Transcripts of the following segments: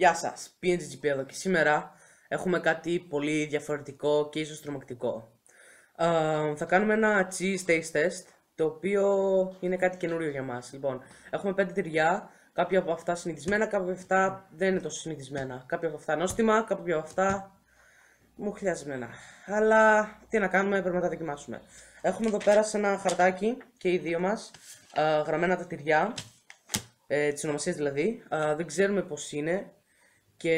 Γεια σας, PNGGP εδώ και σήμερα έχουμε κάτι πολύ διαφορετικό και ίσως τρομακτικό. Θα κάνουμε ένα cheese taste test, το οποίο είναι κάτι καινούριο για μας. Λοιπόν, έχουμε 5 τυριά, κάποια από αυτά συνηθισμένα, κάποια από αυτά δεν είναι τόσο συνηθισμένα. Κάποια από αυτά νόστιμα, κάποια από αυτά μουχλιασμένα. Αλλά τι να κάνουμε, πρέπει να τα δοκιμάσουμε. Έχουμε εδώ πέρα σε ένα χαρτάκι και οι δύο μας γραμμένα τα τυριά, τις ονομασίες δηλαδή. Δεν ξέρουμε πώς είναι. Και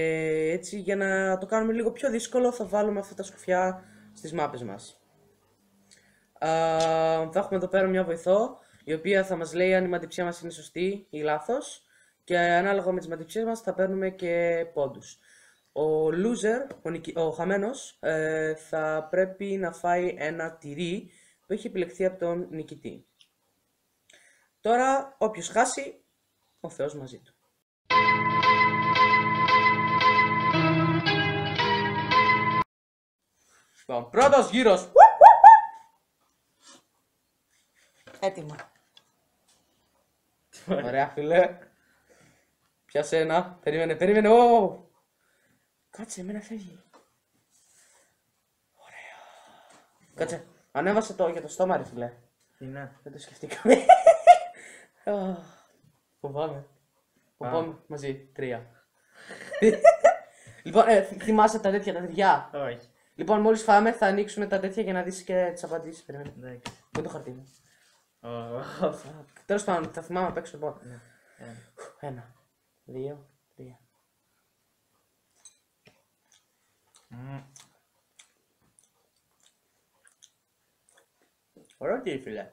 έτσι για να το κάνουμε λίγο πιο δύσκολο θα βάλουμε αυτά τα σκουφιά στις μάπες μας. Θα έχουμε εδώ πέρα μια βοηθό, η οποία θα μας λέει αν η μαντιψία μας είναι σωστή ή λάθος. Και ανάλογα με τις μαντιψίες μας θα παίρνουμε και πόντους. Ο loser, ο χαμένος, θα πρέπει να φάει ένα τυρί που έχει επιλεχθεί από τον νικητή. Τώρα όποιος χάσει, ο Θεός μαζί του. Λοιπόν, πρώτος γύρος. Έτοιμα. Ωραία, φίλε. Πιάσε ένα. Περίμενε. Κάτσε, εμένα φεύγει. Ωραία. Κάτσε. Ανέβασε το για το στόμα, ρε φίλε. Είναι. Δεν το σκεφτήκαμε. Φοβάμαι. Φοβάμαι μαζί. 3. Λοιπόν, θυμάσαι τα τέτοια, τα τυριά. Όχι. Λοιπόν, μόλις φάμε θα ανοίξουμε τα τέτοια για να δεις και τις απαντήσεις. Περίμενε. Εντάξει. Πού είναι το χαρτί μου. Oh. Τέλος πάντων, θα θυμάμαι απ' έξω λοιπόν. 1, 2, 3. Ωραίο τι φίλε.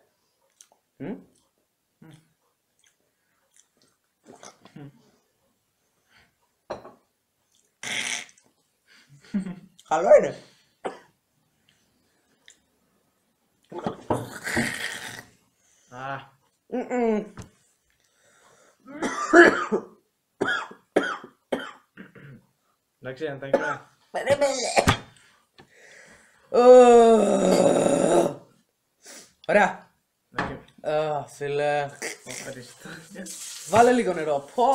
Καλό είναι. Εντάξει, να τα κάνω. Ωραία. Φίλε. Ευχαριστώ. Βάλε λίγο νερό. Πω.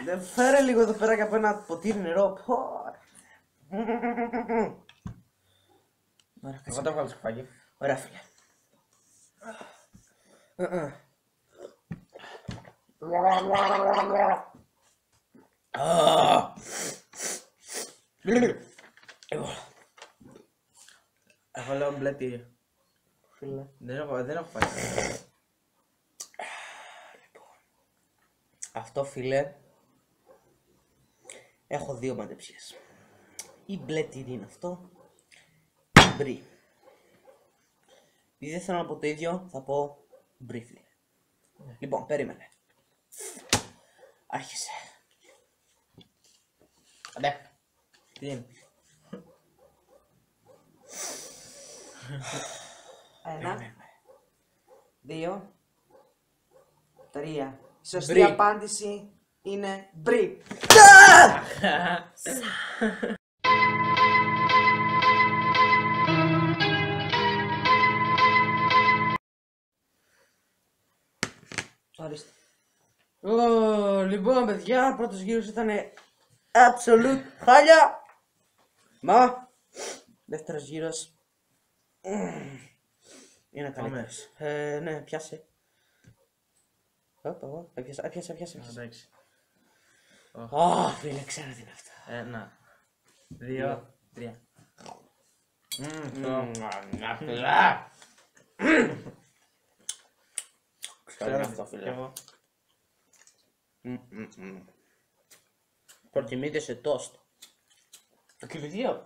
Δεν φέρε λίγο εδώ πέρα και από ένα ποτήρι νερό. Πω. Ωραία, Εγώ το βγάλω σκουφάκι. Ωραία, φίλε. Εγώ λέω μπλε τύρι. Φίλε. Δεν έχω φάει. Αυτό, φίλε, έχω δύο μαντεψίες. Ή μπλε τυρί είναι αυτό, ή μπρι. Επειδή δεν θέλω να πω το ίδιο, θα πω μπρι, φίλε. Λοιπόν, περίμενε. Άρχισε. Αντέ. Τι είναι. 1, 2, 3. Σωστή Μπρι. απάντηση είναι μπρι. Ορίστε. Λοιπόν, παιδιά, πρώτος γύρος ήταν absolute χάλια. Μα, δεύτερος γύρος είναι καλύτερος. Ναι, πιάσε. Έπιασε. Εντάξει. Φίλε, ξέρω τι είναι αυτό. 1, 2, 3. Ξέρω τι είναι αυτό, φίλε. Προτιμείται σε τόστ. Και δύο.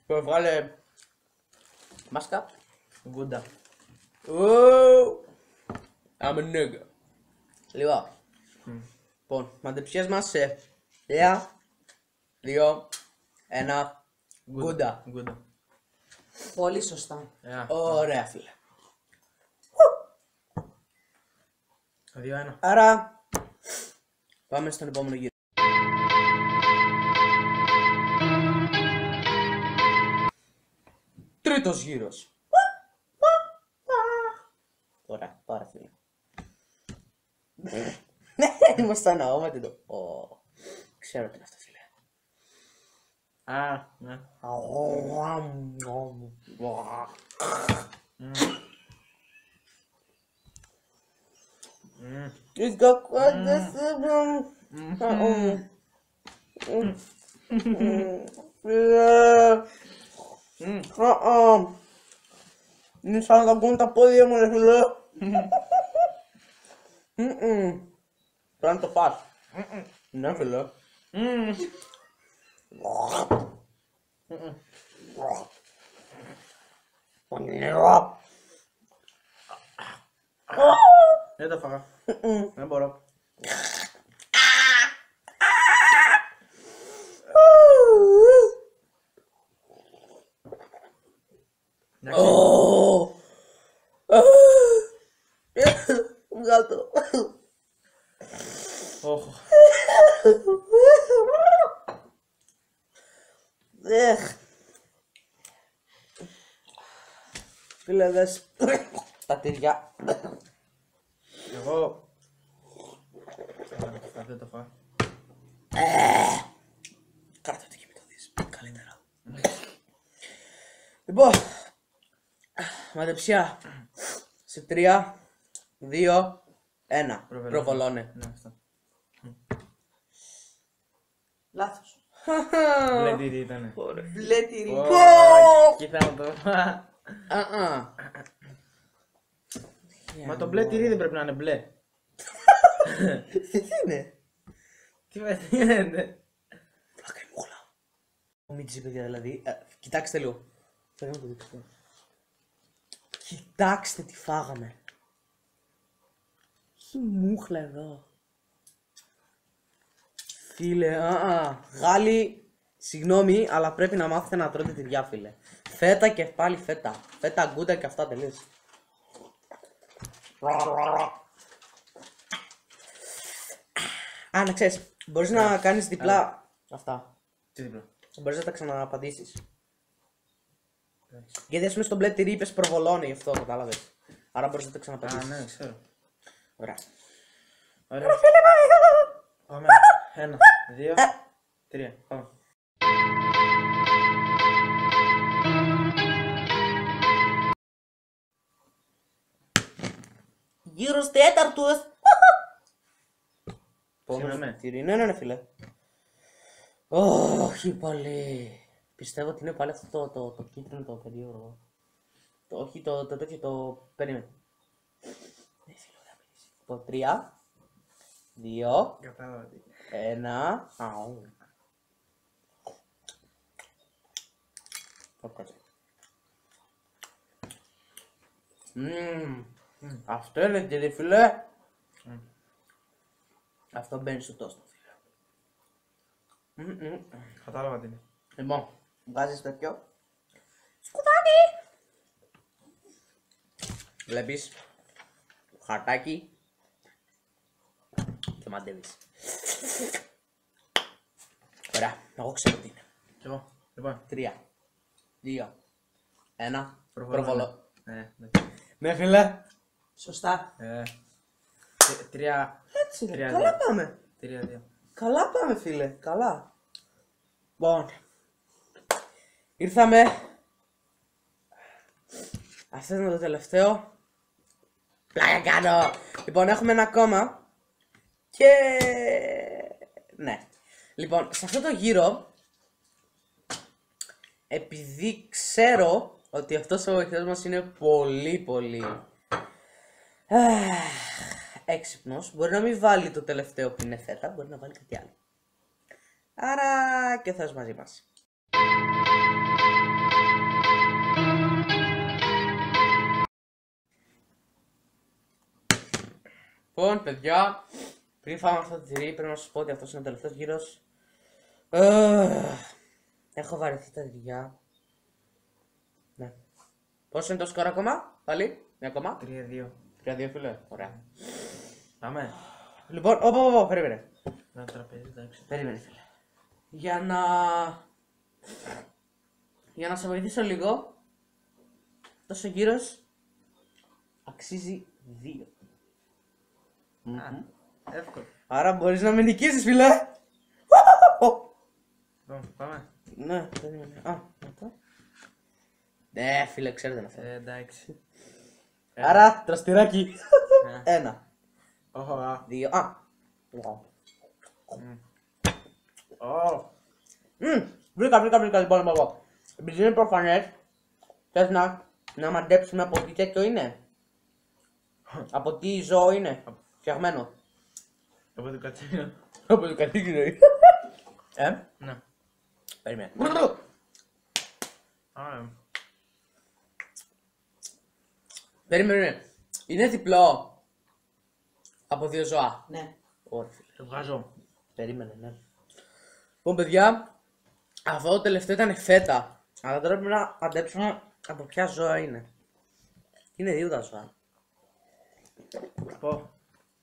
Που βγάλε μάσκα. Γκούντα. I'm a nigga. Λοιπόν, μαντεψίες μας σε 3, 2, 1, γκούντα. Πολύ σωστά. Ωραία, φίλε. 2-1. Άρα, πάμε στον επόμενο γύρο. Τρίτος γύρος. Ωραία, πάρα φίλε. Ήμασταν αόματι το. Ξέρω τι είναι αυτό, φίλε. Α, ναι. It's got quite this. Είναι σαν να βγουν τα πόδια μου, ρε φίλε. Πρέπει να το φας. Ναι, φίλε. Δεν το φάγα. Δεν μπορώ. Βγάλ' το. Φίλε, δες τα τυριά. Εγώ... Δεν το φάω. Κάτω το και μην το δεις. Καλύτερα. Λοιπόν, μαδεψιά. Σε 3, 2, 1. Προβολώνε. Ναι, αυτό. Λάθος. Μπλε τυρί ήτανε. Μπλε τυρί. Κοίτα το. Μα το μπλε τυρί δεν πρέπει να είναι μπλε. Τι είναι. Τι γίνεται. Πλάκα η μούχλα. Ο Μίτζη, παιδιά, δηλαδή. Κοιτάξτε λίγο. Θέλω να το δείξω. Κοιτάξτε τι φάγαμε. Έχει μούχλα εδώ. Φίλε, Γάλλοι, συγγνώμη, αλλά πρέπει να μάθετε να τρώτε τυριά, φίλε. Φέτα και πάλι φέτα. Φέτα γκούντα και αυτά τελείως. Να ξέρεις, μπορείς να κάνεις διπλά αυτά. Τι δίπλα. Μπορείς να τα ξαναπαντήσεις. Γιατί ας πούμε στο μπλε τυρί είπες προβολώνει γι' αυτό, κατάλαβες. Άρα μπορείς να τα ξαναπαντήσεις. Ναι, ξέρω. Ωραία. Ωραία. Πάμε. 1, 2, 3. Πάμε. Γύρω τέταρτος. Σήμερα Τυρί, ναι, φίλε. Όχι πάλι. Πιστεύω ότι είναι πάλι αυτό το κίτρινο το περίεργο. Όχι το τέτοιο το περίμενε. Ναι, φίλε, ωραία μιλήσει. Από 3, 2, Κατάλαβα. 1. Αου. Κάτσε. Αυτό είναι τυρί, φίλε. Αυτό μπαίνει στο τόστο, φίλε. Κατάλαβα τι είναι. Λοιπόν, βγάζεις τέτοιο. Σκουτάκι! Βλέπεις χαρτάκι και μαντεύεις. Ωραία, εγώ ξέρω τι είναι. Κι εγώ. Λοιπόν. 3, 2, 1. Προβολώ. Προβολώ. Ναι, φίλε. Σωστά. 3. Έτσι είναι, 3-2. καλά πάμε. 3-2. Καλά πάμε, φίλε, καλά. Λοιπόν, ήρθαμε. Αυτό είναι το τελευταίο. Πλάκα κάνω. Λοιπόν, έχουμε ένα ακόμα. Και... ναι. Λοιπόν, σε αυτό το γύρο, επειδή ξέρω ότι αυτός ο βοηθός μας είναι πολύ έξυπνος, μπορεί να μην βάλει το τελευταίο που είναι φέτα, μπορεί να βάλει κάτι άλλο. Άρα και θες μαζί μας. Λοιπόν, παιδιά, πριν φάμε αυτό το τυρί, πρέπει να σας πω ότι αυτός είναι ο τελευταίος γύρος. Έχω βαρεθεί τα τυριά. Ναι. Πόσο είναι το σκορ ακόμα, πάλι, μια ακόμα. 3-2. 3-2, φίλε, ωραία. Πάμε. Λοιπόν, περίμενε. Ένα τραπέζι, εντάξει. Περίμενε, φίλε. Για να σε βοηθήσω λίγο, αυτός ο γύρος αξίζει 2. Εύκολο. Άρα μπορείς να με νικήσεις, φίλε. Λοιπόν, πάμε. Ναι, περίμενε. Αυτό. Ναι, φίλε, ξέρετε να φέρω. Εντάξει. Άρα, τραστηράκι. Ε. 1, Οχο, 2, βρήκα, λοιπόν, εγώ. Επειδή είναι προφανές, θες να μαντέψουμε από τι τέτοιο είναι. Από τι ζώο είναι φτιαγμένο. από το κατσίνο. Από το κατσίκινο είναι. Ναι. Περίμενε. Άρα. Περίμενε. Είναι διπλό. Από δύο ζώα. Ναι. Όχι, φίλε. Το βγάζω. Περίμενε, ναι. Λοιπόν, παιδιά, αυτό το τελευταίο ήταν φέτα. Αλλά τώρα πρέπει να μαντέψουμε από ποια ζώα είναι. Είναι δύο τα ζώα. Πω.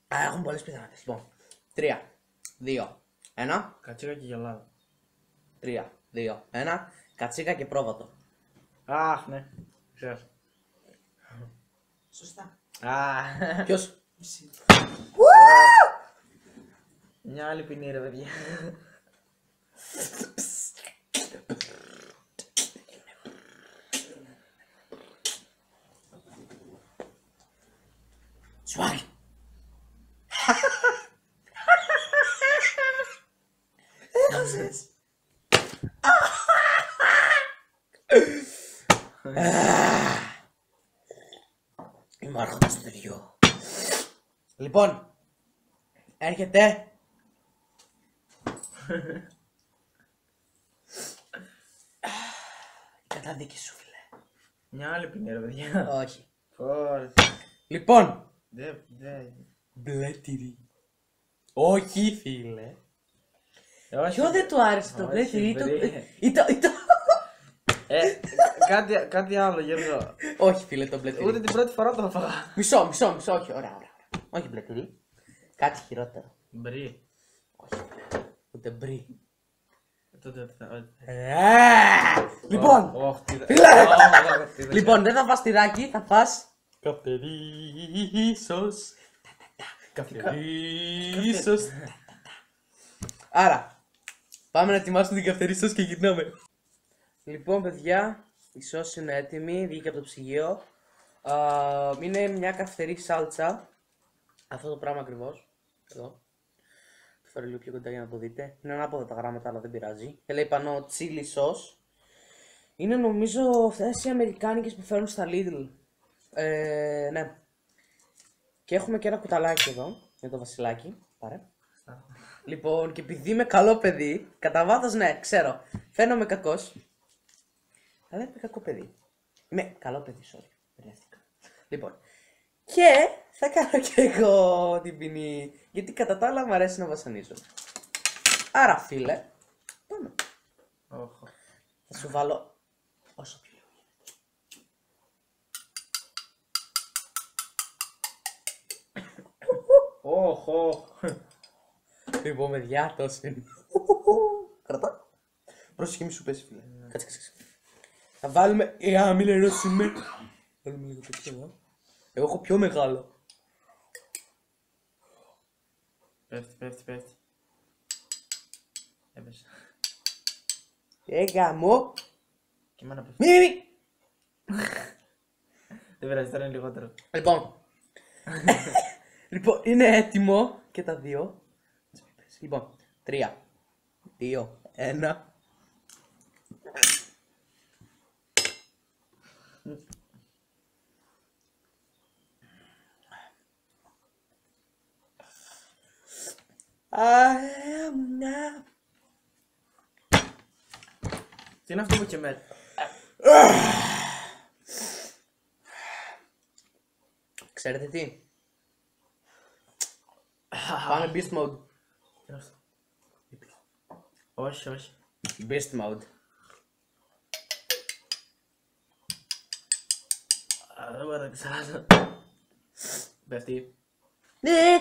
Έχουν πολλές πιθανότητες. Λοιπόν, 3, 2, 1. Κατσίκα και γελάδα. 3, 2, 1. Κατσίκα και πρόβατο. Αχ, ναι. Ξέρω. Σωστά. Α, Ποιος? Εσύ. μια άλλη ποινή ρε παιδιά. Σουάρι. Έχασες. Είμαι άρχοντας του παιδιού. Λοιπόν, έρχεται. Η καταδίκη σου, φίλε. Μια άλλη ποινή ρε παιδιά. Όχι. Πω. Λοιπόν, Δε. μπλε τυρί. Όχι, φίλε. Όχι. Ποιο δεν του άρεσε το Όχι, μπλε τυρί, βρε. ή το... Κάτι άλλο Γιώργο. Όχι, φίλε, το μπλε Ούτε τυρί. την πρώτη φορά το φάγα. Μισό, όχι, ωραία. Όχι μπλε τυρί. Κάτι χειρότερο. Μπρι. Όχι, φίλε. Ούτε μπρι. Τότε θα. Λοιπόν, Ωχ, τι φίλε. Λοιπόν, δεν θα φας τυράκι, θα φας καυτερίσος. Καυτερίσος. Άρα, πάμε να ετοιμάσουμε την καυτερίσος και γυρνάμε. Λοιπόν, παιδιά, η σως είναι έτοιμη, βγήκε από το ψυγείο. Είναι μια καυτερή σάλτσα. Αυτό το πράγμα ακριβώς. Εδώ. Το φέρω λίγο πιο κοντά για να το δείτε. Είναι ανάποδα τα γράμματα, αλλά δεν πειράζει. Και λέει πάνω chili sauce. Είναι νομίζω αυτές οι αμερικάνικες που φέρνουν στα Lidl. Ναι. Και έχουμε και ένα κουταλάκι εδώ, για το βασιλάκι. Πάρε. Λοιπόν, και επειδή είμαι καλό παιδί, κατά βάθος ναι, ξέρω. Φαίνομαι κακός. Αλλά είμαι κακό παιδί. Είμαι καλό παιδί, sorry. Μπερδεύτηκα. Λοιπόν, και θα κάνω και εγώ την ποινή. Γιατί κατά τα άλλα μου αρέσει να βασανίζω. Άρα, φίλε, πάμε. Ωχ. Θα σου βάλω όσο πιο λίγο. Ωχ, ωχ. Λοιπόν, παιδιά, τόσο είναι. Κρατά. Πρόσεχε, μη σου πέσει, φίλε. Κάτσε. Θα βάλουμε. Να μην λερώσουμε. Βάλουμε λίγο τέτοιο εδώ. Εγώ έχω πιο μεγάλο. Πέφτει. Έπεσε. Γαμώ. Και εμένα πέφτει. Μη. Δεν πειράζει, τώρα είναι λιγότερο. Λοιπόν, είναι έτοιμο και τα δύο. Λοιπόν, 3, 2, 1. Τι είναι αυτό που και με. Ξέρετε τι? Πάμε beast mode. Τι είναι αυτό. Όχι. Beast mode. Δεν μπορώ να ξεχάσω. Πέφτει. Ναι.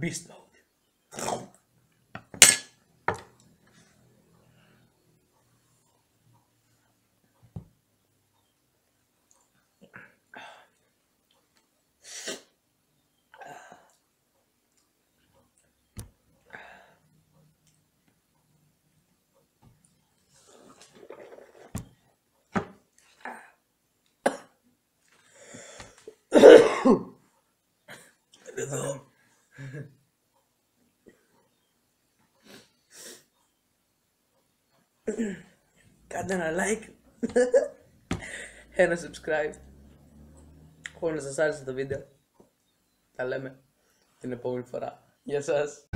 Beast mode. εδώ. Κάντε ένα like. Ένα subscribe. Χωρίς να σας άρεσε το βίντεο. Τα λέμε την επόμενη φορά. Γεια σας.